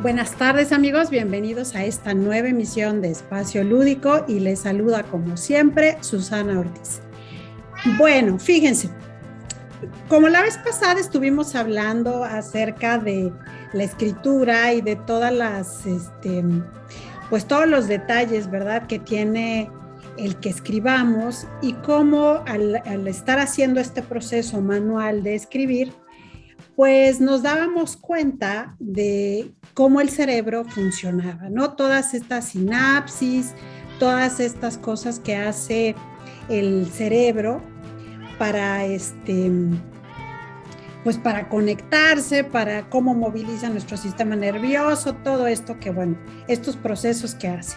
Buenas tardes amigos, bienvenidos a esta nueva emisión de Espacio Lúdico y les saluda como siempre Susana Ortiz. Bueno, fíjense, como la vez pasada estuvimos hablando acerca de la escritura y de todas las, pues todos los detalles, ¿verdad?, que tiene el que escribamos y cómo al estar haciendo este proceso manual de escribir, pues nos dábamos cuenta de cómo el cerebro funcionaba, ¿no? Todas estas sinapsis, todas estas cosas que hace el cerebro para pues para conectarse, para cómo moviliza nuestro sistema nervioso, todo esto que, bueno, estos procesos que hace.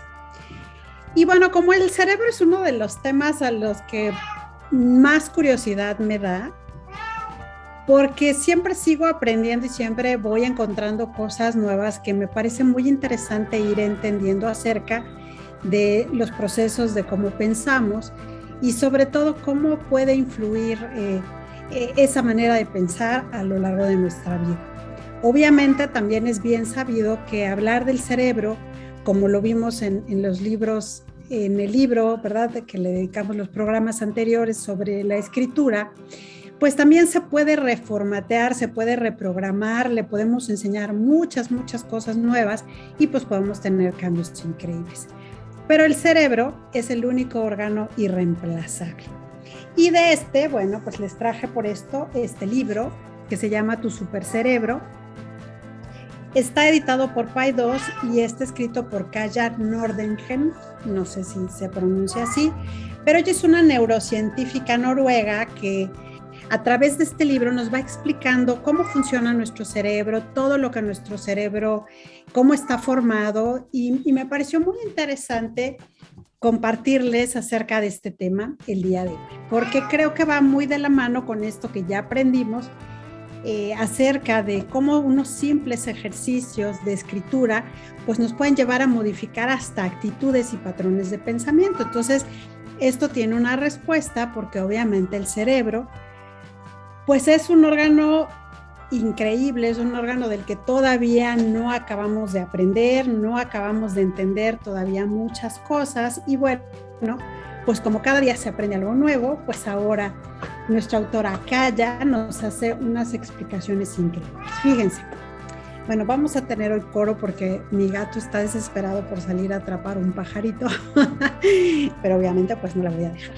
Y bueno, como el cerebro es uno de los temas a los que más curiosidad me da, porque siempre sigo aprendiendo y siempre voy encontrando cosas nuevas que me parece muy interesante ir entendiendo acerca de los procesos de cómo pensamos y sobre todo cómo puede influir esa manera de pensar a lo largo de nuestra vida. Obviamente también es bien sabido que hablar del cerebro, como lo vimos en los libros, en el libro, ¿verdad?, de que le dedicamos los programas anteriores sobre la escritura, pues también se puede reformatear, se puede reprogramar, le podemos enseñar muchas cosas nuevas y pues podemos tener cambios increíbles. Pero el cerebro es el único órgano irreemplazable. Y de bueno, pues les traje por esto este libro que se llama Tu Supercerebro. Está editado por Paidós y está escrito por Kaja Nordengen, no sé si se pronuncia así, pero ella es una neurocientífica noruega que a través de este libro nos va explicando cómo funciona nuestro cerebro, todo lo que nuestro cerebro, cómo está formado y me pareció muy interesante compartirles acerca de este tema el día de hoy, porque creo que va muy de la mano con esto que ya aprendimos acerca de cómo unos simples ejercicios de escritura pues nos pueden llevar a modificar hasta actitudes y patrones de pensamiento. Entonces, esto tiene una respuesta porque obviamente el cerebro pues es un órgano increíble, es un órgano del que todavía no acabamos de aprender, no acabamos de entender todavía muchas cosas y bueno, pues como cada día se aprende algo nuevo, pues ahora nuestra autora Kaja nos hace unas explicaciones increíbles. Fíjense, bueno, vamos a tener hoy coro porque mi gato está desesperado por salir a atrapar un pajarito, pero obviamente pues no la voy a dejar.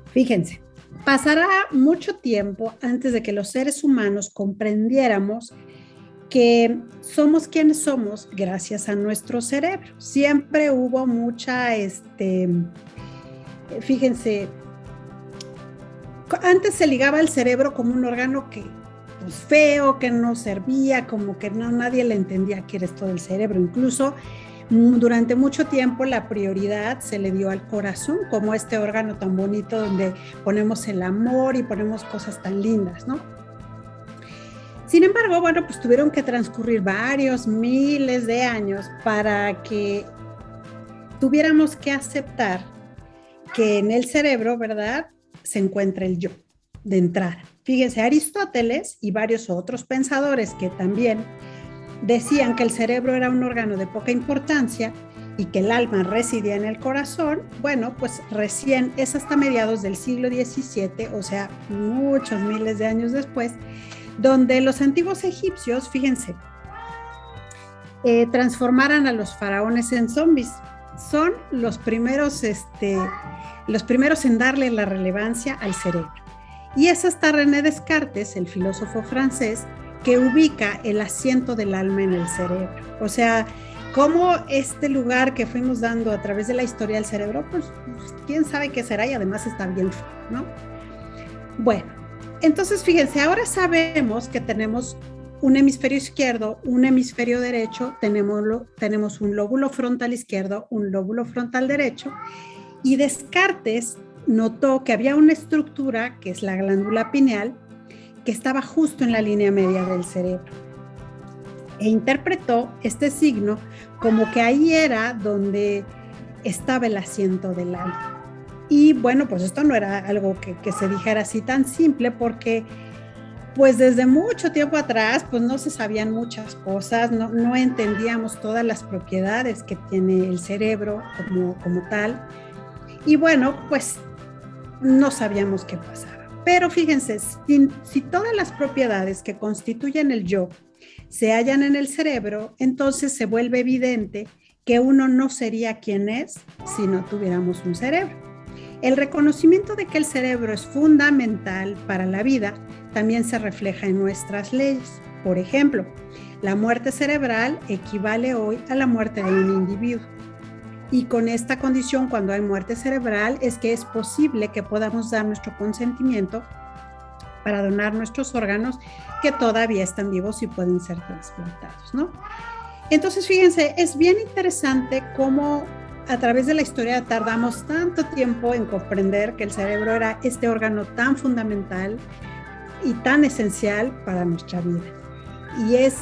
Fíjense. Pasará mucho tiempo antes de que los seres humanos comprendiéramos que somos quienes somos gracias a nuestro cerebro. Siempre hubo mucha, fíjense, antes se ligaba el cerebro como un órgano que, pues, feo, que no servía, como que nadie le entendía qué era esto del cerebro. Incluso durante mucho tiempo la prioridad se le dio al corazón como este órgano tan bonito donde ponemos el amor y ponemos cosas tan lindas, ¿no? Sin embargo, bueno, pues tuvieron que transcurrir varios miles de años para que tuviéramos que aceptar que en el cerebro, ¿verdad?, se encuentra el yo de entrada. Fíjense, Aristóteles y varios otros pensadores que también decían que el cerebro era un órgano de poca importancia y que el alma residía en el corazón. Bueno, pues recién es hasta mediados del siglo XVII, o sea, muchos miles de años después, donde los antiguos egipcios, fíjense, transformaran a los faraones en zombies. Son los primeros en darle la relevancia al cerebro. Y es hasta René Descartes, el filósofo francés, que ubica el asiento del alma en el cerebro. O sea, cómo este lugar que fuimos dando a través de la historia del cerebro, pues quién sabe qué será y además está bien feo, ¿no? Bueno, entonces fíjense, ahora sabemos que tenemos un hemisferio izquierdo, un hemisferio derecho, tenemos un lóbulo frontal izquierdo, un lóbulo frontal derecho, y Descartes notó que había una estructura, que es la glándula pineal, que estaba justo en la línea media del cerebro. E interpretó este signo como que ahí era donde estaba el asiento del alma. Y bueno, pues esto no era algo que se dijera así tan simple, porque Pues desde mucho tiempo atrás, pues no se sabían muchas cosas, no entendíamos todas las propiedades que tiene el cerebro como tal. Y bueno, pues no sabíamos qué pasaba. Pero fíjense, si todas las propiedades que constituyen el yo se hallan en el cerebro, entonces se vuelve evidente que uno no sería quien es si no tuviéramos un cerebro. El reconocimiento de que el cerebro es fundamental para la vida también se refleja en nuestras leyes. Por ejemplo, la muerte cerebral equivale hoy a la muerte de un individuo. Y con esta condición, cuando hay muerte cerebral, es que es posible que podamos dar nuestro consentimiento para donar nuestros órganos que todavía están vivos y pueden ser trasplantados, ¿no? Entonces, fíjense, es bien interesante cómo a través de la historia tardamos tanto tiempo en comprender que el cerebro era este órgano tan fundamental y tan esencial para nuestra vida. Y es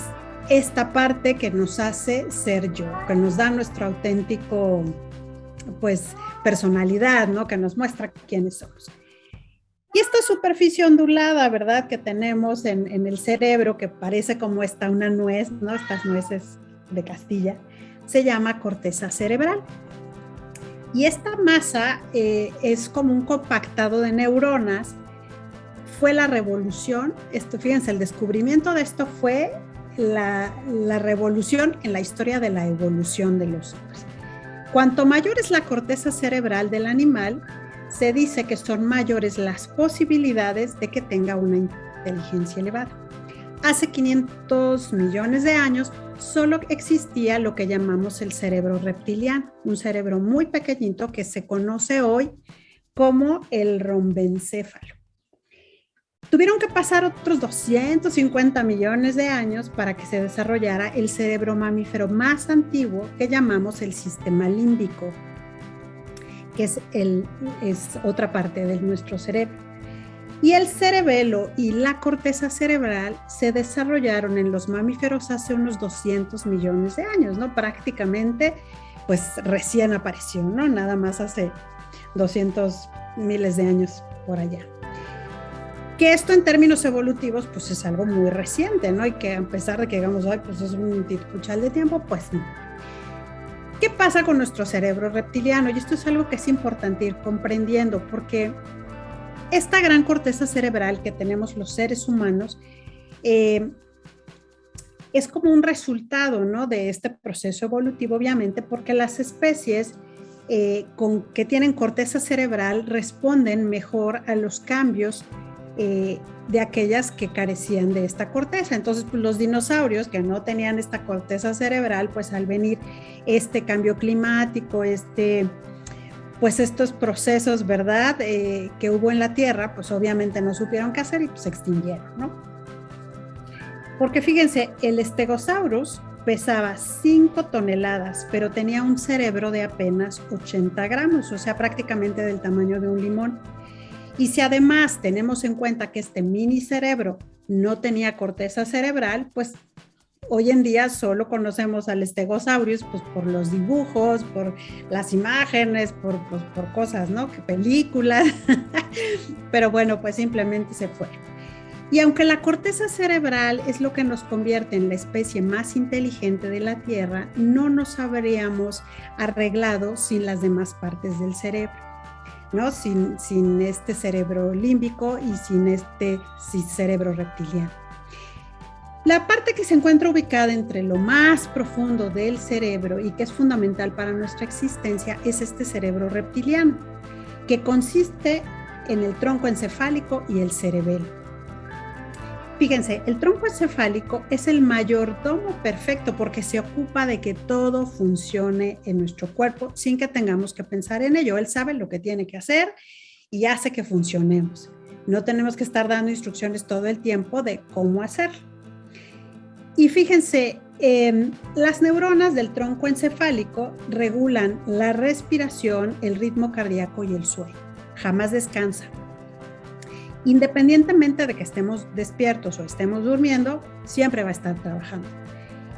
esta parte que nos hace ser yo, que nos da nuestro auténtico, pues, personalidad, ¿no? Que nos muestra quiénes somos. Y esta superficie ondulada, ¿verdad? Que tenemos en el cerebro, que parece como una nuez, ¿no? Estas nueces de Castilla, se llama corteza cerebral. Y esta masa es como un compactado de neuronas. Fue la revolución, fíjense, el descubrimiento de esto fue la revolución en la historia de la evolución de los hombres. Cuanto mayor es la corteza cerebral del animal, se dice que son mayores las posibilidades de que tenga una inteligencia elevada. Hace 500 millones de años solo existía lo que llamamos el cerebro reptiliano, un cerebro muy pequeñito que se conoce hoy como el rombencéfalo. Tuvieron que pasar otros 250 millones de años para que se desarrollara el cerebro mamífero más antiguo que llamamos el sistema límbico, que es otra parte de nuestro cerebro. Y el cerebelo y la corteza cerebral se desarrollaron en los mamíferos hace unos 200 millones de años, ¿no? Prácticamente, pues recién apareció, ¿no? Nada más hace 200 miles de años por allá. Que esto en términos evolutivos, pues es algo muy reciente, ¿no? Y que a pesar de que digamos, ay, pues es un titipuchal de tiempo, pues no. ¿Qué pasa con nuestro cerebro reptiliano? Y esto es algo que es importante ir comprendiendo, porque esta gran corteza cerebral que tenemos los seres humanos es como un resultado, ¿no? De este proceso evolutivo, obviamente, porque las especies que tienen corteza cerebral responden mejor a los cambios de aquellas que carecían de esta corteza. Entonces, pues, los dinosaurios que no tenían esta corteza cerebral, pues al venir este cambio climático, pues estos procesos, ¿verdad? Que hubo en la Tierra, pues obviamente no supieron qué hacer y pues se extinguieron, ¿no? Porque fíjense, el Stegosaurus pesaba 5 toneladas, pero tenía un cerebro de apenas 80 gramos, o sea, prácticamente del tamaño de un limón. Y si además tenemos en cuenta que este mini cerebro no tenía corteza cerebral, pues hoy en día solo conocemos al Stegosaurus pues, por los dibujos, por las imágenes, por cosas, ¿no? Que películas. Pero bueno, pues simplemente se fue. Y aunque la corteza cerebral es lo que nos convierte en la especie más inteligente de la Tierra, no nos habríamos arreglado sin las demás partes del cerebro, ¿no? Sin este cerebro límbico y sin cerebro reptiliano. La parte que se encuentra ubicada entre lo más profundo del cerebro y que es fundamental para nuestra existencia es este cerebro reptiliano, que consiste en el tronco encefálico y el cerebelo. Fíjense, el tronco encefálico es el mayordomo perfecto porque se ocupa de que todo funcione en nuestro cuerpo sin que tengamos que pensar en ello. Él sabe lo que tiene que hacer y hace que funcionemos. No tenemos que estar dando instrucciones todo el tiempo de cómo hacerlo. Y fíjense, las neuronas del tronco encefálico regulan la respiración, el ritmo cardíaco y el sueño. Jamás descansa. Independientemente de que estemos despiertos o estemos durmiendo, siempre va a estar trabajando.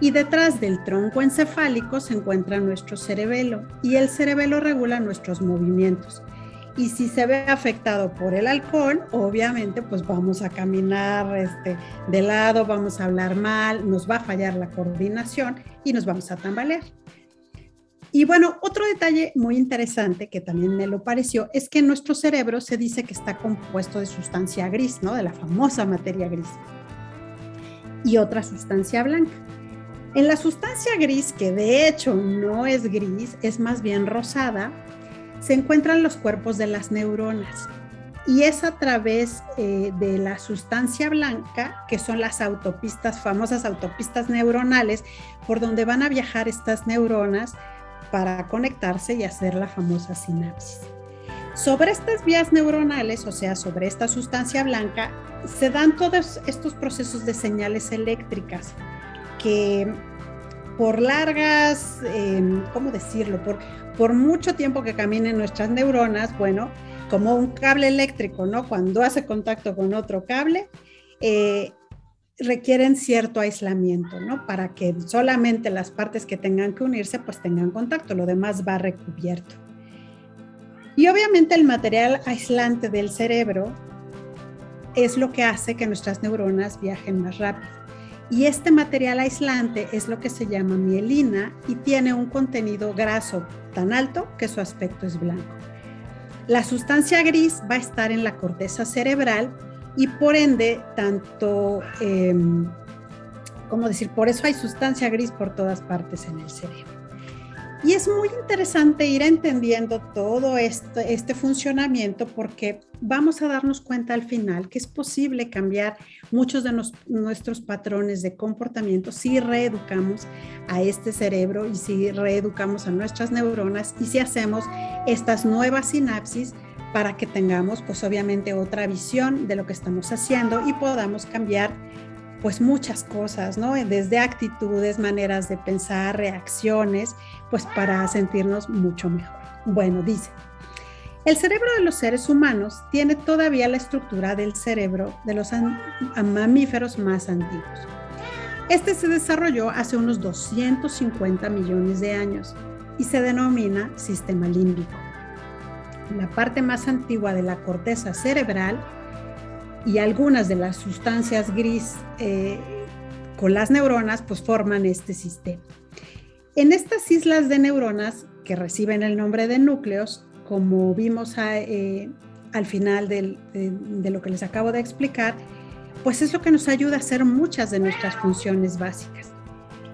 Y detrás del tronco encefálico se encuentra nuestro cerebelo y el cerebelo regula nuestros movimientos. Y si se ve afectado por el alcohol, obviamente pues vamos a caminar de lado, vamos a hablar mal, nos va a fallar la coordinación y nos vamos a tambalear. Y bueno, otro detalle muy interesante que también me lo pareció es que nuestro cerebro se dice que está compuesto de sustancia gris, ¿no? De la famosa materia gris. Y otra sustancia blanca. En la sustancia gris, que de hecho no es gris, es más bien rosada, se encuentran los cuerpos de las neuronas. Y es a través de la sustancia blanca, que son las autopistas, famosas autopistas neuronales, por donde van a viajar estas neuronas para conectarse y hacer la famosa sinapsis. Sobre estas vías neuronales, o sea, sobre esta sustancia blanca, se dan todos estos procesos de señales eléctricas que por largas, ¿cómo decirlo? Por mucho tiempo que caminen nuestras neuronas, bueno, como un cable eléctrico, ¿no? Cuando hace contacto con otro cable, requieren cierto aislamiento, ¿no? Para que solamente las partes que tengan que unirse pues tengan contacto, lo demás va recubierto. Y obviamente el material aislante del cerebro es lo que hace que nuestras neuronas viajen más rápido. Y este material aislante es lo que se llama mielina y tiene un contenido graso tan alto que su aspecto es blanco. La sustancia gris va a estar en la corteza cerebral y por ende, por eso hay sustancia gris por todas partes en el cerebro. Y es muy interesante ir entendiendo todo este funcionamiento porque vamos a darnos cuenta al final que es posible cambiar muchos de nuestros patrones de comportamiento si reeducamos a este cerebro y si reeducamos a nuestras neuronas y si hacemos estas nuevas sinapsis para que tengamos pues obviamente otra visión de lo que estamos haciendo y podamos cambiar pues muchas cosas, ¿no? Desde actitudes, maneras de pensar, reacciones, pues para sentirnos mucho mejor. Bueno, dice, el cerebro de los seres humanos tiene todavía la estructura del cerebro de los mamíferos más antiguos. Este se desarrolló hace unos 250 millones de años y se denomina sistema límbico. La parte más antigua de la corteza cerebral y algunas de las sustancias gris con las neuronas pues forman este sistema. En estas islas de neuronas que reciben el nombre de núcleos, como vimos al final de lo que les acabo de explicar, pues es lo que nos ayuda a hacer muchas de nuestras funciones básicas.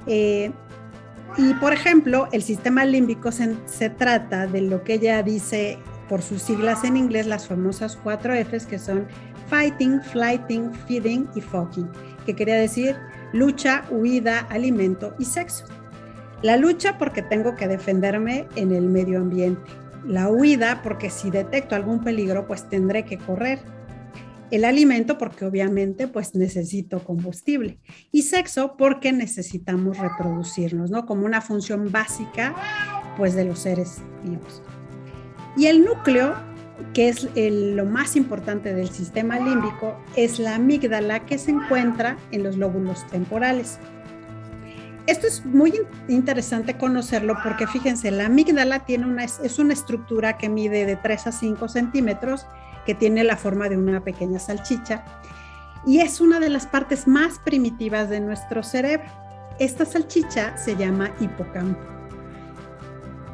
Y por ejemplo, el sistema límbico se trata de lo que ella dice por sus siglas en inglés, las famosas 4 Fs, que son fighting, flighting, feeding y fucking, que quería decir lucha, huida, alimento y sexo. La lucha porque tengo que defenderme en el medio ambiente. La huida porque si detecto algún peligro, pues tendré que correr. El alimento porque obviamente pues necesito combustible. Y sexo porque necesitamos reproducirnos, ¿no? Como una función básica pues de los seres vivos. Y el núcleo, que es lo más importante del sistema límbico, es la amígdala que se encuentra en los lóbulos temporales. Esto es muy interesante conocerlo porque fíjense, la amígdala es una estructura que mide de 3 a 5 centímetros, que tiene la forma de una pequeña salchicha y es una de las partes más primitivas de nuestro cerebro. Esta salchicha se llama hipocampo.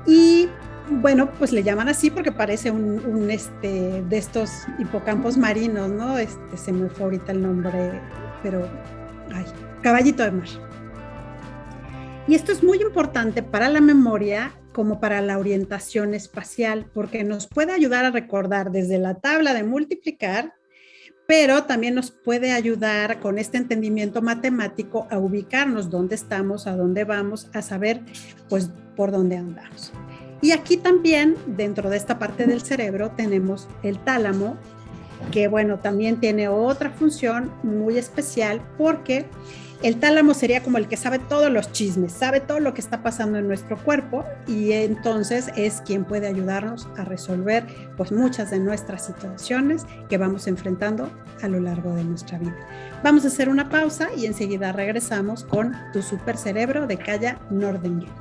Y bueno, pues le llaman así porque parece un de estos hipocampos marinos, ¿no? Se me fue ahorita el nombre, pero caballito de mar. Y esto es muy importante para la memoria como para la orientación espacial, porque nos puede ayudar a recordar desde la tabla de multiplicar, pero también nos puede ayudar con este entendimiento matemático a ubicarnos dónde estamos, a dónde vamos, a saber pues por dónde andamos. Y aquí también, dentro de esta parte del cerebro, tenemos el tálamo, que bueno, también tiene otra función muy especial porque el tálamo sería como el que sabe todos los chismes, sabe todo lo que está pasando en nuestro cuerpo y entonces es quien puede ayudarnos a resolver pues muchas de nuestras situaciones que vamos enfrentando a lo largo de nuestra vida. Vamos a hacer una pausa y enseguida regresamos con Tu Supercerebro de Kaya Nordengren.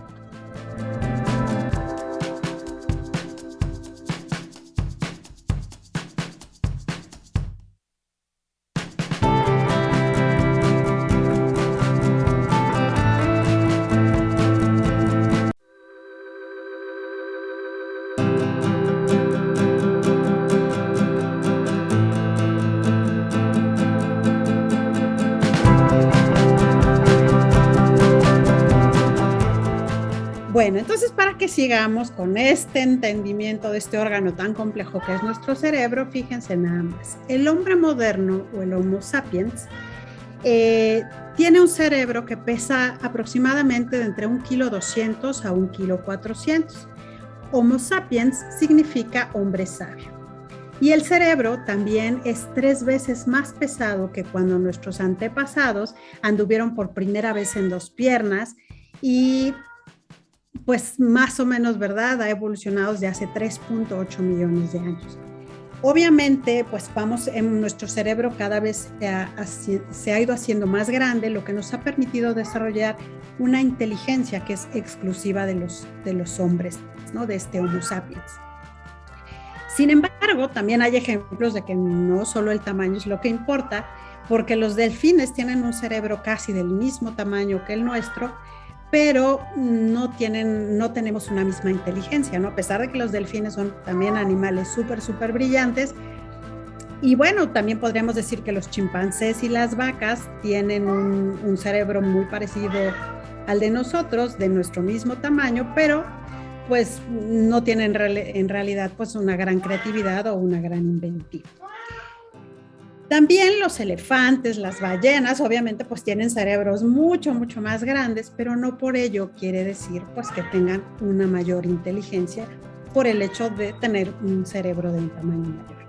Bueno, entonces para que sigamos con este entendimiento de este órgano tan complejo que es nuestro cerebro, fíjense nada más. El hombre moderno o el Homo sapiens tiene un cerebro que pesa aproximadamente de entre 1,2 kg a 1,4 kg. Homo sapiens significa hombre sabio. Y el cerebro también es 3 veces más pesado que cuando nuestros antepasados anduvieron por primera vez en 2 piernas y pues más o menos, ¿verdad? Ha evolucionado desde hace 3,8 millones de años. Obviamente, pues vamos, en nuestro cerebro cada vez se ha ido haciendo más grande, lo que nos ha permitido desarrollar una inteligencia que es exclusiva de los hombres, ¿no? De este Homo sapiens. Sin embargo, también hay ejemplos de que no solo el tamaño es lo que importa, porque los delfines tienen un cerebro casi del mismo tamaño que el nuestro, pero no tenemos una misma inteligencia, ¿no? A pesar de que los delfines son también animales súper brillantes. Y bueno, también podríamos decir que los chimpancés y las vacas tienen un cerebro muy parecido al de nosotros, de nuestro mismo tamaño, pero pues no tienen en realidad pues una gran creatividad o una gran inventiva. También los elefantes, las ballenas, obviamente pues tienen cerebros mucho más grandes, pero no por ello quiere decir pues que tengan una mayor inteligencia por el hecho de tener un cerebro de un tamaño mayor.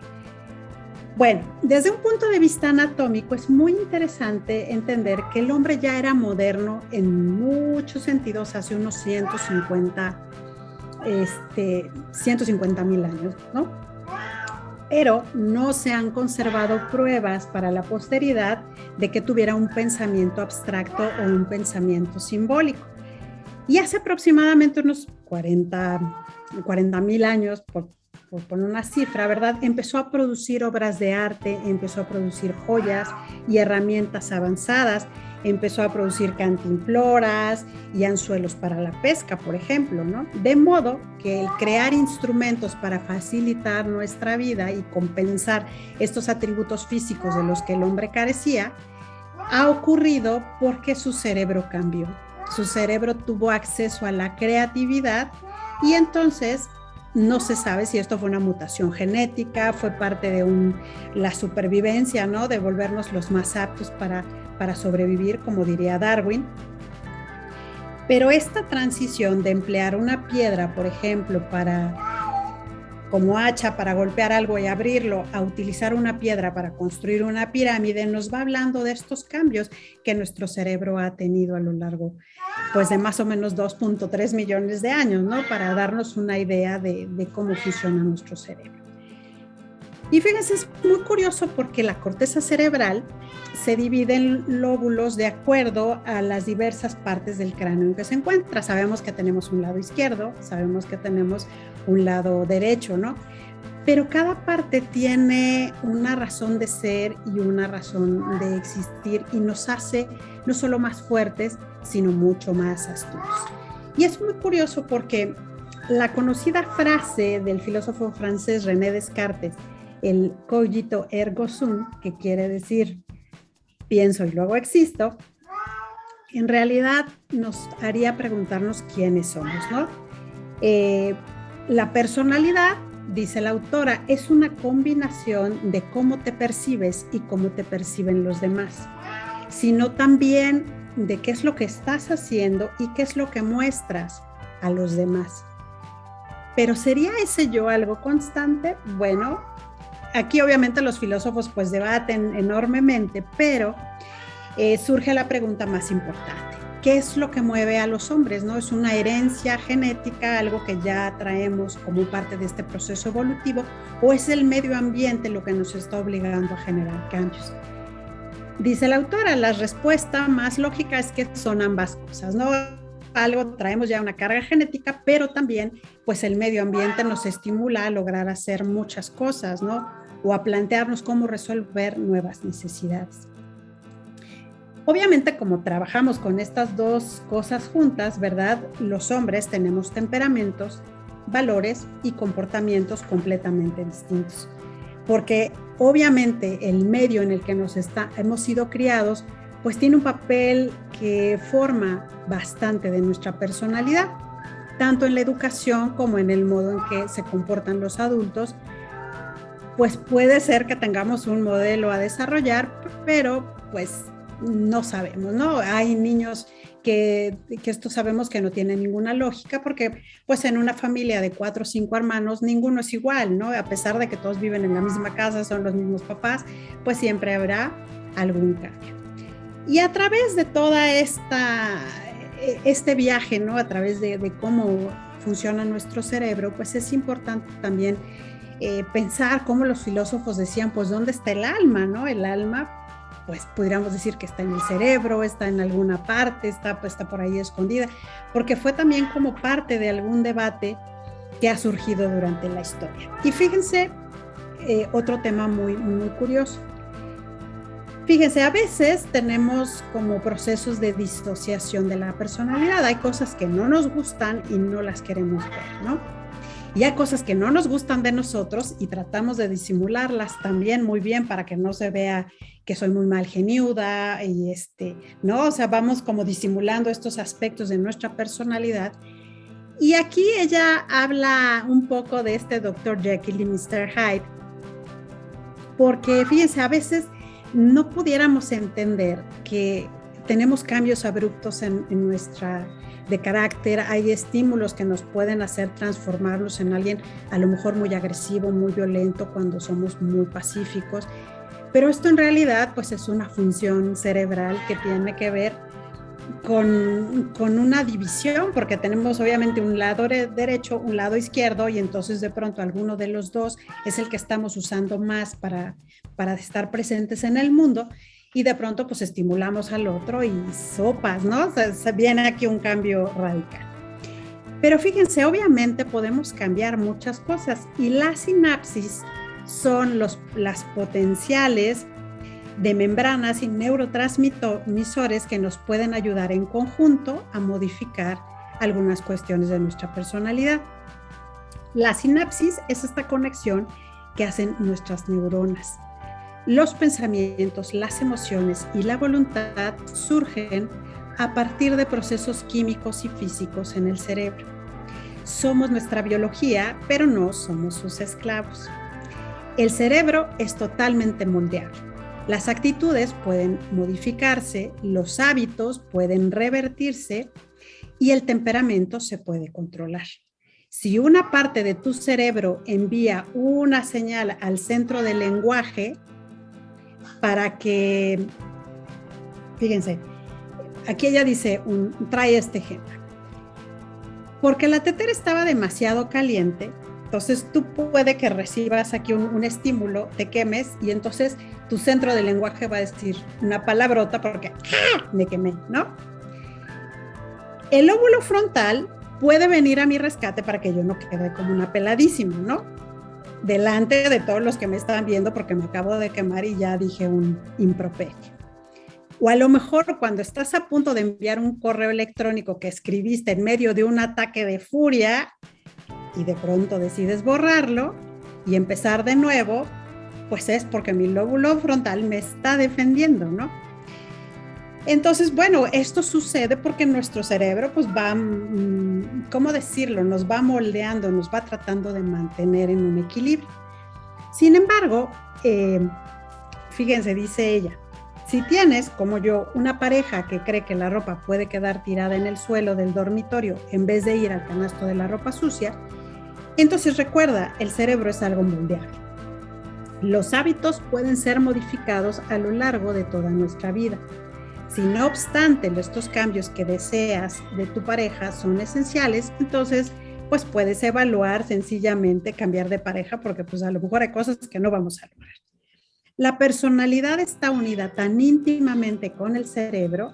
Bueno, desde un punto de vista anatómico es muy interesante entender que el hombre ya era moderno en muchos sentidos hace unos 150,000 años, ¿no? Pero no se han conservado pruebas para la posteridad de que tuviera un pensamiento abstracto o un pensamiento simbólico. Y hace aproximadamente unos 40,000 años, por poner una cifra, ¿verdad? Empezó a producir obras de arte, empezó a producir joyas y herramientas avanzadas, empezó a producir cantimploras y anzuelos para la pesca, por ejemplo, ¿no? De modo que el crear instrumentos para facilitar nuestra vida y compensar estos atributos físicos de los que el hombre carecía, ha ocurrido porque su cerebro cambió. Su cerebro tuvo acceso a la creatividad y entonces no se sabe si esto fue una mutación genética, fue parte de la supervivencia, ¿no? De volvernos los más aptos para sobrevivir, como diría Darwin. Pero esta transición de emplear una piedra, por ejemplo, como hacha para golpear algo y abrirlo, a utilizar una piedra para construir una pirámide, nos va hablando de estos cambios que nuestro cerebro ha tenido a lo largo pues de más o menos 2,3 millones de años, ¿no? Para darnos una idea de cómo funciona nuestro cerebro. Y fíjense, es muy curioso porque la corteza cerebral se divide en lóbulos de acuerdo a las diversas partes del cráneo en que se encuentra. Sabemos que tenemos un lado izquierdo, sabemos que tenemos un lado derecho, ¿no? Pero cada parte tiene una razón de ser y una razón de existir y nos hace no solo más fuertes, sino mucho más astutos. Y es muy curioso porque la conocida frase del filósofo francés René Descartes, el cogito ergo sum, que quiere decir pienso y luego existo, en realidad nos haría preguntarnos quiénes somos, ¿no? La personalidad, dice la autora, es una combinación de cómo te percibes y cómo te perciben los demás, sino también de qué es lo que estás haciendo y qué es lo que muestras a los demás. Pero ¿sería ese yo algo constante? Bueno, aquí obviamente los filósofos pues debaten enormemente, pero surge la pregunta más importante. ¿Qué es lo que mueve a los hombres, no? ¿Es una herencia genética, algo que ya traemos como parte de este proceso evolutivo, o es el medio ambiente lo que nos está obligando a generar cambios? Dice la autora, la respuesta más lógica es que son ambas cosas, ¿no? Algo traemos ya una carga genética, pero también pues el medio ambiente nos estimula a lograr hacer muchas cosas, ¿no? O a plantearnos cómo resolver nuevas necesidades. Obviamente, como trabajamos con estas dos cosas juntas, ¿verdad? Los hombres tenemos temperamentos, valores y comportamientos completamente distintos. Porque obviamente el medio en el que hemos sido criados, pues tiene un papel que forma bastante de nuestra personalidad. tanto en la educación como en el modo en que se comportan los adultos, pues puede ser que tengamos un modelo a desarrollar, pero pues no sabemos, ¿no? Hay niños que esto sabemos que no tiene ninguna lógica porque pues en una familia de 4 o 5 hermanos ninguno es igual, ¿no? A pesar de que todos viven en la misma casa, son los mismos papás, pues siempre habrá algún cambio. Y a través de toda este viaje, ¿no? A través de cómo funciona nuestro cerebro, pues es importante también pensar cómo los filósofos decían, pues ¿dónde está el alma, no? El alma, pues podríamos decir que está en el cerebro, está en alguna parte, está por ahí escondida, porque fue también como parte de algún debate que ha surgido durante la historia. Y fíjense, otro tema muy, muy curioso. Fíjense, a veces tenemos como procesos de disociación de la personalidad. Hay cosas que no nos gustan y no las queremos ver, ¿no? Y hay cosas que no nos gustan de nosotros y tratamos de disimularlas también muy bien para que no se vea que soy muy mal geniuda y ¿no? O sea, vamos como disimulando estos aspectos de nuestra personalidad. Y aquí ella habla un poco de este Dr. Jekyll y Mr. Hyde, porque fíjense, a veces no pudiéramos entender que tenemos cambios abruptos en nuestra de carácter, hay estímulos que nos pueden hacer transformarnos en alguien a lo mejor muy agresivo, muy violento cuando somos muy pacíficos, pero esto en realidad pues es una función cerebral que tiene que ver con una división, porque tenemos obviamente un lado derecho, un lado izquierdo, y entonces de pronto alguno de los dos es el que estamos usando más para estar presentes en el mundo, y de pronto pues estimulamos al otro y sopas, ¿no? Se viene aquí un cambio radical. Pero fíjense, obviamente podemos cambiar muchas cosas, y las sinapsis son las potenciales de membranas y neurotransmisores que nos pueden ayudar en conjunto a modificar algunas cuestiones de nuestra personalidad. La sinapsis es esta conexión que hacen nuestras neuronas. Los pensamientos, las emociones y la voluntad surgen a partir de procesos químicos y físicos en el cerebro. Somos nuestra biología, pero no somos sus esclavos. El cerebro es totalmente moldeable. Las actitudes pueden modificarse, los hábitos pueden revertirse y el temperamento se puede controlar. Si una parte de tu cerebro envía una señal al centro del lenguaje para que, fíjense, aquí ella dice, trae este ejemplo. Porque la tetera estaba demasiado caliente, entonces tú puede que recibas aquí un estímulo, te quemes y entonces tu centro del lenguaje va a decir una palabrota porque me quemé, ¿no? El lóbulo frontal puede venir a mi rescate para que yo no quede como una peladísima, ¿no? Delante de todos los que me están viendo porque me acabo de quemar y ya dije un improperio. O a lo mejor cuando estás a punto de enviar un correo electrónico que escribiste en medio de un ataque de furia y de pronto decides borrarlo y empezar de nuevo, pues es porque mi lóbulo frontal me está defendiendo, ¿no? Entonces, bueno, esto sucede porque nuestro cerebro pues va, ¿cómo decirlo? Nos va moldeando, nos va tratando de mantener en un equilibrio. Sin embargo, fíjense, dice ella, si tienes, como yo, una pareja que cree que la ropa puede quedar tirada en el suelo del dormitorio en vez de ir al canasto de la ropa sucia, entonces recuerda, el cerebro es algo moldeable. Los hábitos pueden ser modificados a lo largo de toda nuestra vida. Si no obstante estos cambios que deseas de tu pareja son esenciales, entonces pues puedes evaluar sencillamente cambiar de pareja porque pues a lo mejor hay cosas que no vamos a lograr. La personalidad está unida tan íntimamente con el cerebro,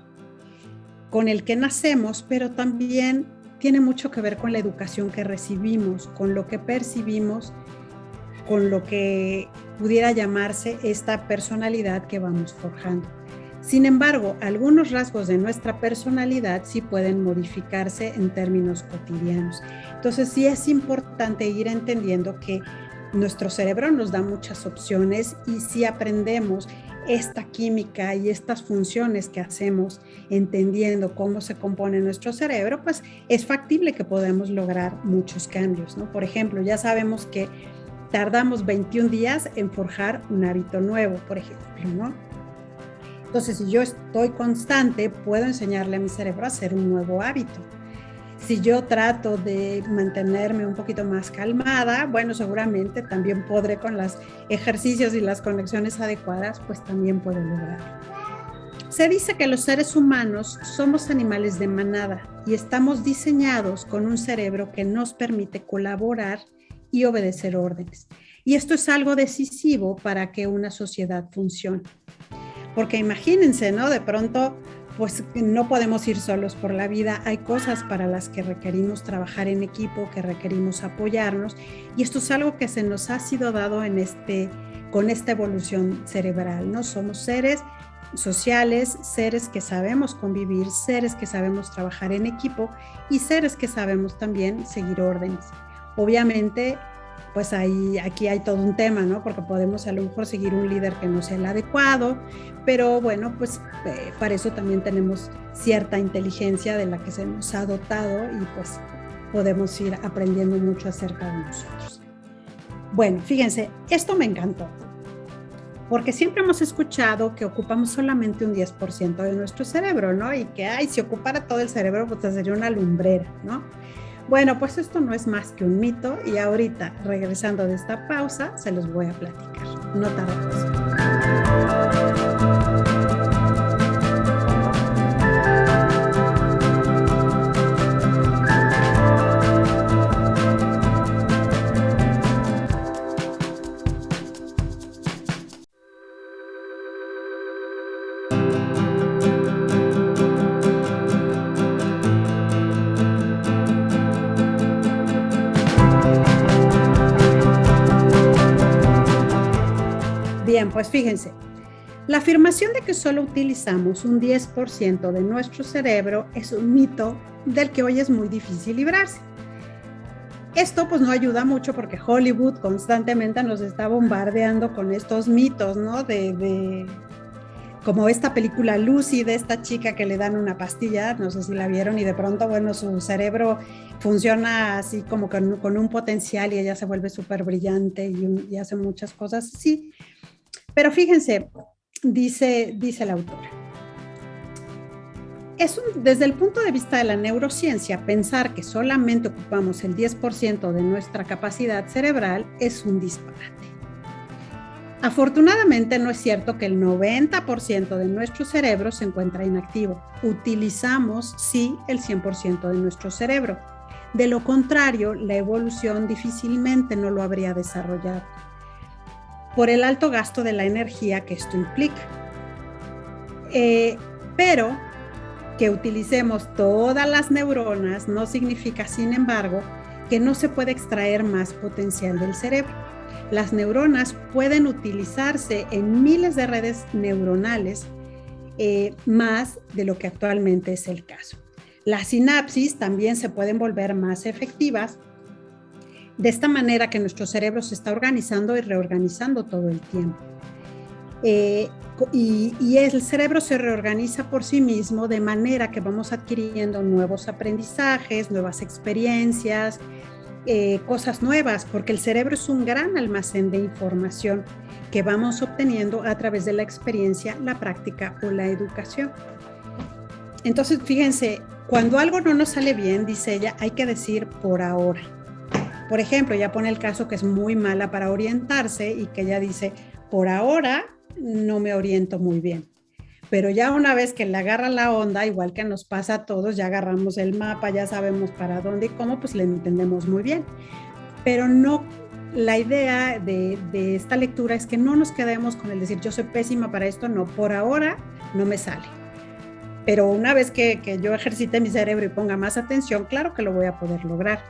con el que nacemos, pero también tiene mucho que ver con la educación que recibimos, con lo que percibimos, con lo que pudiera llamarse esta personalidad que vamos forjando. Sin embargo, algunos rasgos de nuestra personalidad sí pueden modificarse en términos cotidianos. Entonces, sí es importante ir entendiendo que nuestro cerebro nos da muchas opciones y si aprendemos esta química y estas funciones que hacemos entendiendo cómo se compone nuestro cerebro, pues es factible que podamos lograr muchos cambios, ¿no? Por ejemplo, ya sabemos que tardamos 21 días en forjar un hábito nuevo, por ejemplo, ¿no? Entonces, si yo estoy constante, puedo enseñarle a mi cerebro a hacer un nuevo hábito. Si yo trato de mantenerme un poquito más calmada, bueno, seguramente también podré con los ejercicios y las conexiones adecuadas, pues también puedo lograrlo. Se dice que los seres humanos somos animales de manada y estamos diseñados con un cerebro que nos permite colaborar y obedecer órdenes. Y esto es algo decisivo para que una sociedad funcione. Porque imagínense, ¿no? De pronto, pues no podemos ir solos por la vida. Hay cosas para las que requerimos trabajar en equipo, que requerimos apoyarnos. Y esto es algo que se nos ha sido dado con esta evolución cerebral, ¿no? Somos seres sociales, seres que sabemos convivir, seres que sabemos trabajar en equipo y seres que sabemos también seguir órdenes. Obviamente, pues aquí hay todo un tema, ¿no? Porque podemos a lo mejor seguir un líder que no sea el adecuado, pero bueno, pues para eso también tenemos cierta inteligencia de la que se nos ha dotado y pues podemos ir aprendiendo mucho acerca de nosotros. Bueno, fíjense, esto me encantó, porque siempre hemos escuchado que ocupamos solamente un 10% de nuestro cerebro, ¿no? Y que, si ocupara todo el cerebro, pues sería una lumbrera, ¿no? Bueno, pues esto no es más que un mito y ahorita, regresando de esta pausa, se los voy a platicar. No tardamos. Bien, pues fíjense, la afirmación de que solo utilizamos un 10% de nuestro cerebro es un mito del que hoy es muy difícil librarse. Esto pues no ayuda mucho porque Hollywood constantemente nos está bombardeando con estos mitos, ¿no? Como esta película Lucy, de esta chica que le dan una pastilla, no sé si la vieron, y de pronto, bueno, su cerebro funciona así como con un potencial y ella se vuelve súper brillante y hace muchas cosas, sí. Pero fíjense, dice la autora, desde el punto de vista de la neurociencia, pensar que solamente ocupamos el 10% de nuestra capacidad cerebral es un disparate. Afortunadamente no es cierto que el 90% de nuestro cerebro se encuentra inactivo. Utilizamos, sí, el 100% de nuestro cerebro. De lo contrario, la evolución difícilmente no lo habría desarrollado, por el alto gasto de la energía que esto implica. Pero que utilicemos todas las neuronas no significa, sin embargo, que no se puede extraer más potencial del cerebro. Las neuronas pueden utilizarse en miles de redes neuronales, más de lo que actualmente es el caso. Las sinapsis también se pueden volver más efectivas, de esta manera que nuestro cerebro se está organizando y reorganizando todo el tiempo. Y el cerebro se reorganiza por sí mismo de manera que vamos adquiriendo nuevos aprendizajes, nuevas experiencias, cosas nuevas, porque el cerebro es un gran almacén de información que vamos obteniendo a través de la experiencia, la práctica o la educación. Entonces, fíjense, cuando algo no nos sale bien, dice ella, hay que decir por ahora. Por ejemplo, ella pone el caso que es muy mala para orientarse y que ella dice, por ahora no me oriento muy bien. Pero ya una vez que le agarra la onda, igual que nos pasa a todos, ya agarramos el mapa, ya sabemos para dónde y cómo, pues le entendemos muy bien. Pero no, la idea de esta lectura es que no nos quedemos con el decir, yo soy pésima para esto, no, por ahora no me sale. Pero una vez que yo ejercite mi cerebro y ponga más atención, claro que lo voy a poder lograr.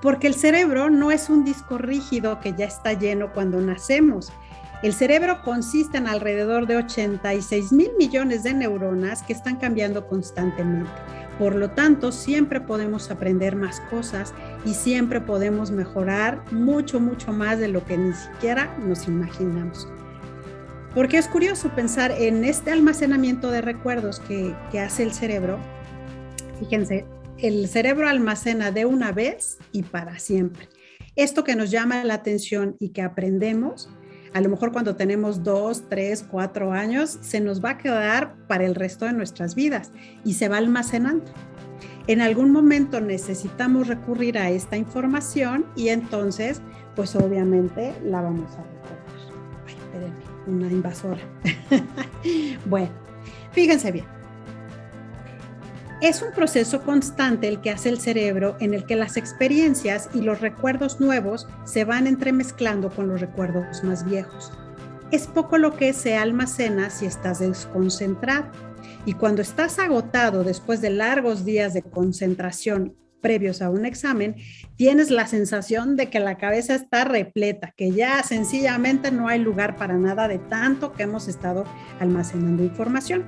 Porque el cerebro no es un disco rígido que ya está lleno cuando nacemos. El cerebro consiste en alrededor de 86,000 millones de neuronas que están cambiando constantemente. Por lo tanto, siempre podemos aprender más cosas y siempre podemos mejorar mucho, mucho más de lo que ni siquiera nos imaginamos. Porque es curioso pensar en este almacenamiento de recuerdos que hace el cerebro. Fíjense, el cerebro almacena de una vez y para siempre. Esto que nos llama la atención y que aprendemos, a lo mejor cuando tenemos 2, 3, 4 años, se nos va a quedar para el resto de nuestras vidas y se va almacenando. En algún momento necesitamos recurrir a esta información y entonces, pues obviamente la vamos a recordar. Ay, espérenme, una invasora. Bueno, fíjense bien. Es un proceso constante el que hace el cerebro en el que las experiencias y los recuerdos nuevos se van entremezclando con los recuerdos más viejos. Es poco lo que se almacena si estás desconcentrado. Y cuando estás agotado después de largos días de concentración previos a un examen, tienes la sensación de que la cabeza está repleta, que ya sencillamente no hay lugar para nada de tanto que hemos estado almacenando información.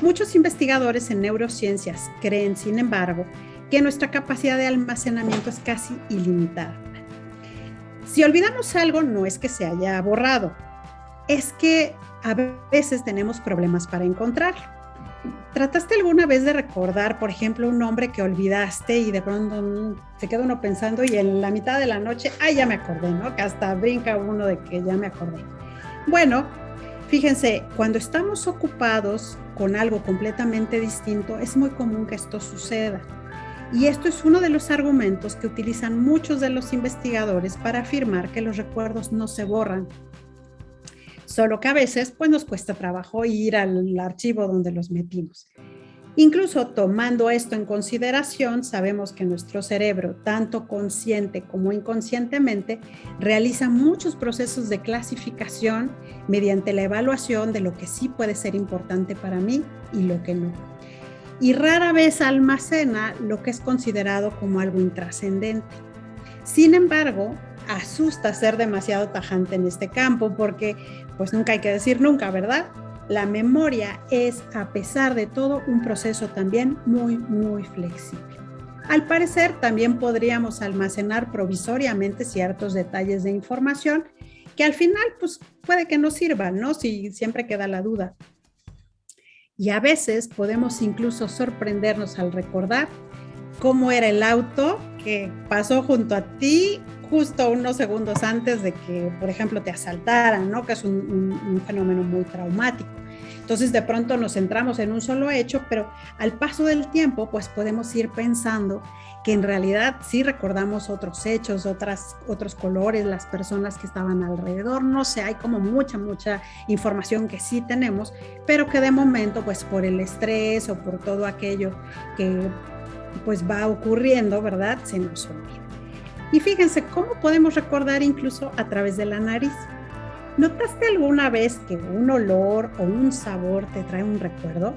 Muchos investigadores en neurociencias creen, sin embargo, que nuestra capacidad de almacenamiento es casi ilimitada. Si olvidamos algo, no es que se haya borrado, es que a veces tenemos problemas para encontrarlo. ¿Trataste alguna vez de recordar, por ejemplo, un nombre que olvidaste y de pronto se queda uno pensando y en la mitad de la noche, ¡ay, ya me acordé!, ¿no? Que hasta brinca uno de que ya me acordé. Bueno, fíjense, cuando estamos ocupados con algo completamente distinto, es muy común que esto suceda. Y esto es uno de los argumentos que utilizan muchos de los investigadores para afirmar que los recuerdos no se borran. Solo que a veces pues, nos cuesta trabajo ir al archivo donde los metimos. Incluso tomando esto en consideración, sabemos que nuestro cerebro, tanto consciente como inconscientemente, realiza muchos procesos de clasificación mediante la evaluación de lo que sí puede ser importante para mí y lo que no. Y rara vez almacena lo que es considerado como algo intrascendente. Sin embargo, asusta ser demasiado tajante en este campo porque pues nunca hay que decir nunca, ¿verdad? La memoria es, a pesar de todo, un proceso también muy, muy flexible. Al parecer, también podríamos almacenar provisoriamente ciertos detalles de información que al final, pues, puede que nos sirvan, ¿no? Si siempre queda la duda. Y a veces podemos incluso sorprendernos al recordar cómo era el auto que pasó junto a ti justo unos segundos antes de que, por ejemplo, te asaltaran, ¿no? Que es un fenómeno muy traumático. Entonces, de pronto nos centramos en un solo hecho, pero al paso del tiempo, pues podemos ir pensando que en realidad sí recordamos otros hechos, otros colores, las personas que estaban alrededor, no sé, hay como mucha información que sí tenemos, pero que de momento, pues por el estrés o por todo aquello que pues va ocurriendo, ¿verdad? Se nos olvida. Y fíjense cómo podemos recordar incluso a través de la nariz. ¿Notaste alguna vez que un olor o un sabor te trae un recuerdo?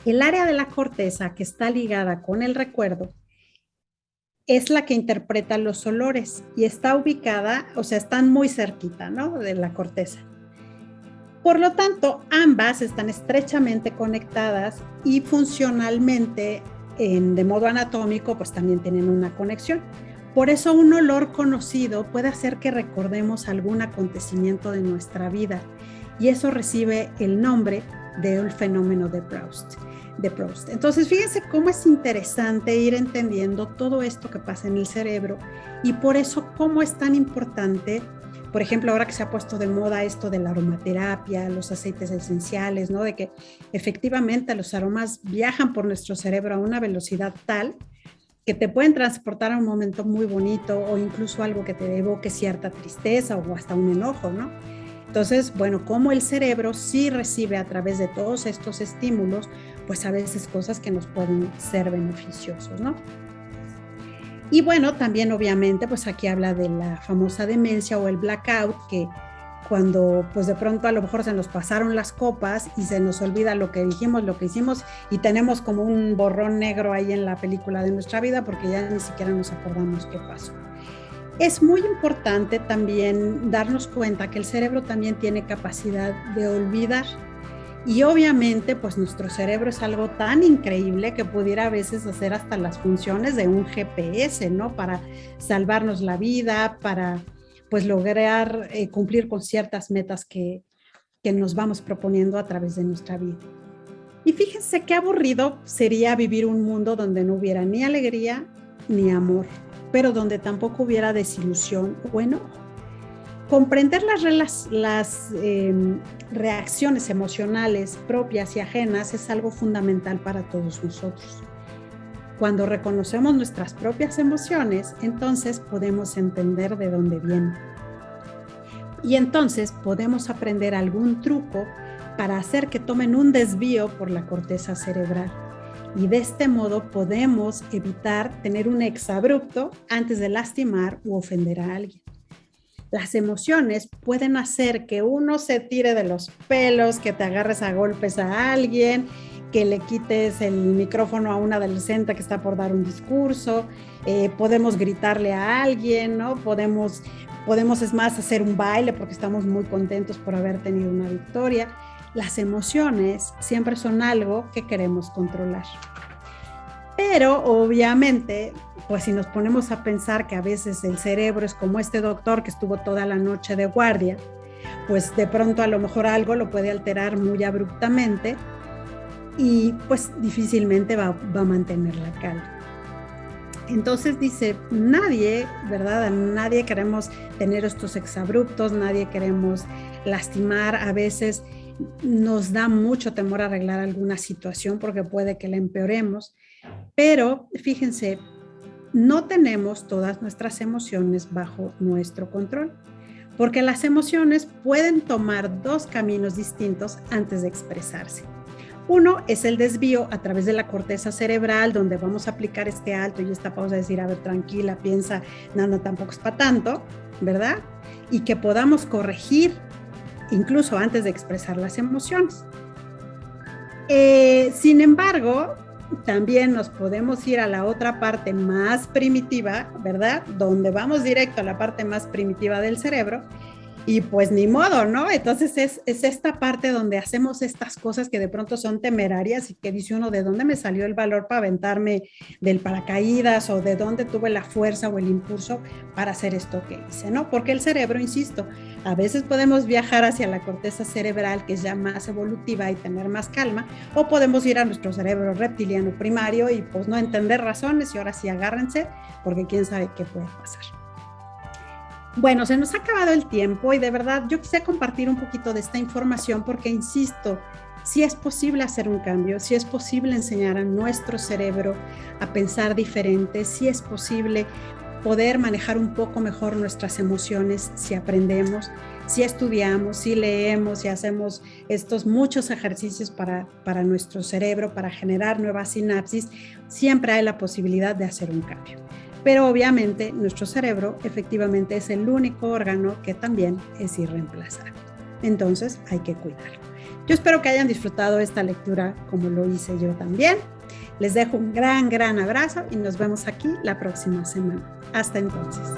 El área de la corteza que está ligada con el recuerdo es la que interpreta los olores y está ubicada, o sea, están muy cerquita, ¿no? De la corteza. Por lo tanto, ambas están estrechamente conectadas y funcionalmente, de modo anatómico, pues también tienen una conexión. Por eso un olor conocido puede hacer que recordemos algún acontecimiento de nuestra vida y eso recibe el nombre del fenómeno de Proust. Entonces, fíjense cómo es interesante ir entendiendo todo esto que pasa en el cerebro y por eso cómo es tan importante, por ejemplo, ahora que se ha puesto de moda esto de la aromaterapia, los aceites esenciales, ¿no? De que efectivamente los aromas viajan por nuestro cerebro a una velocidad tal que te pueden transportar a un momento muy bonito o incluso algo que te evoque cierta tristeza o hasta un enojo, ¿no? Entonces, bueno, como el cerebro sí recibe a través de todos estos estímulos, pues a veces cosas que nos pueden ser beneficiosos, ¿no? Y bueno, también obviamente, pues aquí habla de la famosa demencia o el blackout, que cuando pues de pronto a lo mejor se nos pasaron las copas y se nos olvida lo que dijimos, lo que hicimos y tenemos como un borrón negro ahí en la película de nuestra vida porque ya ni siquiera nos acordamos qué pasó. Es muy importante también darnos cuenta que el cerebro también tiene capacidad de olvidar y obviamente pues nuestro cerebro es algo tan increíble que pudiera a veces hacer hasta las funciones de un GPS, ¿no? Para salvarnos la vida, para pues lograr cumplir con ciertas metas que nos vamos proponiendo a través de nuestra vida. Y fíjense qué aburrido sería vivir un mundo donde no hubiera ni alegría ni amor, pero donde tampoco hubiera desilusión o enojo. Comprender las reacciones emocionales propias y ajenas es algo fundamental para todos nosotros. Cuando reconocemos nuestras propias emociones, entonces podemos entender de dónde vienen. Y entonces podemos aprender algún truco para hacer que tomen un desvío por la corteza cerebral. Y de este modo podemos evitar tener un exabrupto antes de lastimar u ofender a alguien. Las emociones pueden hacer que uno se tire de los pelos, que te agarres a golpes a alguien, que le quites el micrófono a un adolescente que está por dar un discurso, podemos gritarle a alguien, ¿no? Podemos, es más, hacer un baile porque estamos muy contentos por haber tenido una victoria. Las emociones siempre son algo que queremos controlar. Pero obviamente, pues si nos ponemos a pensar que a veces el cerebro es como este doctor que estuvo toda la noche de guardia, pues de pronto a lo mejor algo lo puede alterar muy abruptamente y pues difícilmente va a mantener la calma. Entonces dice, nadie, ¿verdad? Nadie queremos tener estos exabruptos, nadie queremos lastimar. A veces nos da mucho temor arreglar alguna situación porque puede que la empeoremos, pero fíjense, no tenemos todas nuestras emociones bajo nuestro control, porque las emociones pueden tomar dos caminos distintos antes de expresarse. Uno es el desvío a través de la corteza cerebral, donde vamos a aplicar este alto y esta pausa, decir, a ver, tranquila, piensa, no, tampoco es para tanto, ¿verdad? Y que podamos corregir incluso antes de expresar las emociones. Sin embargo, también nos podemos ir a la otra parte más primitiva, ¿verdad? Donde vamos directo a la parte más primitiva del cerebro y pues ni modo, ¿no? Entonces es esta parte donde hacemos estas cosas que de pronto son temerarias y que dice uno, ¿de dónde me salió el valor para aventarme del paracaídas o de dónde tuve la fuerza o el impulso para hacer esto que hice, ¿no? Porque el cerebro, insisto, a veces podemos viajar hacia la corteza cerebral, que es ya más evolutiva y tener más calma, o podemos ir a nuestro cerebro reptiliano primario y pues no entender razones y ahora sí agárrense, porque quién sabe qué puede pasar. Bueno, se nos ha acabado el tiempo y de verdad yo quise compartir un poquito de esta información porque, insisto, sí es posible hacer un cambio, sí es posible enseñar a nuestro cerebro a pensar diferente, sí es posible poder manejar un poco mejor nuestras emociones si aprendemos, si estudiamos, si leemos y hacemos estos muchos ejercicios para nuestro cerebro, para generar nuevas sinapsis, siempre hay la posibilidad de hacer un cambio. Pero obviamente nuestro cerebro efectivamente es el único órgano que también es irreemplazable. Entonces hay que cuidarlo. Yo espero que hayan disfrutado esta lectura como lo hice yo también. Les dejo un gran abrazo y nos vemos aquí la próxima semana. Hasta entonces.